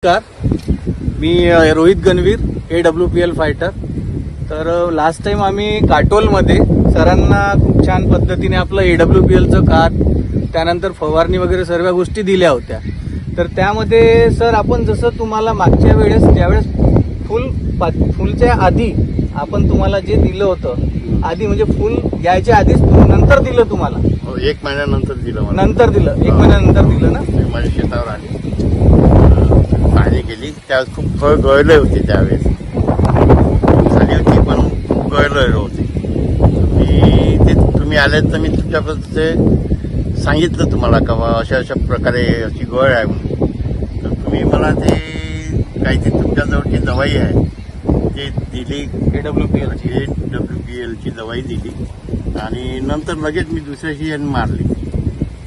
नमस्कार, मी Rohit Ganvir AWPL fighter. तर last time आम्ही काटोलमध्ये सरांना खूप छान पद्धतीने आपलं AWPLचं कार त्यानंतर फवारणी वगैरे सर्व गोष्टी दिल्या होत्या. तर त्यामध्ये सर आपण जसं तुम्हाला मागच्या वेळेस त्यावेळेस फुलच्या आधी आपण तुम्हाला जे दिलं होतं आधी म्हणजे फुल यायच्या आधीच नंतर दिलं तुम्हाला. एक महिन्यानंतर दिलं मला. नंतर दिलं, एक महिन्यानंतर दिलं ना. माझ्या शेतावर आली, पाणी गेली, त्यावेळेस खूप फळ गळले होते. त्यावेळेस झाली होती पण खूप गळले होते. तुम्ही आले तर मी तुमच्याकडे ते सांगितलं तुम्हाला का अशा अशा प्रकारे अशी गळ आहे म्हणून. तर तुम्ही मला ते काहीतरी तुमच्याजवळची दवाई आहे ते दिली, AWPLची दवाई दिली आणि नंतर लगेच मी दुसऱ्याशी मारली.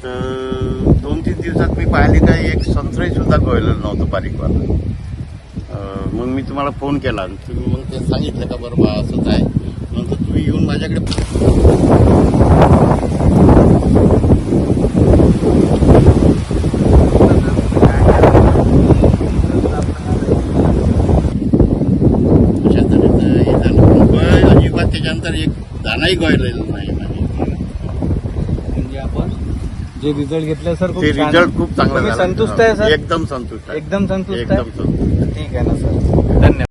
तर 2-3 दिवसात मी पाहिले का एक संत्रही सुद्धा गळलेलं नव्हतं बारीकवाला. मग मी तुम्हाला फोन केला आणि तुम्ही मग ते सांगितलं का बरं बा असंच आहे. नंतर तुम्ही येऊन माझ्याकडे अशा तऱ्हेचं हे झालं. अजिबात त्याच्यानंतर एक दानाही गळलेलं नाही. म्हणजे आपण जे रिझल्ट घेतले सर ते रिझल्ट खूप चांगला झाला. संतुष्ट आहे सर? एकदम संतुष्ट आहे. एकदम संतुष्ट आहे. एकदम संतुष्ट. ठीक आहे ना सर.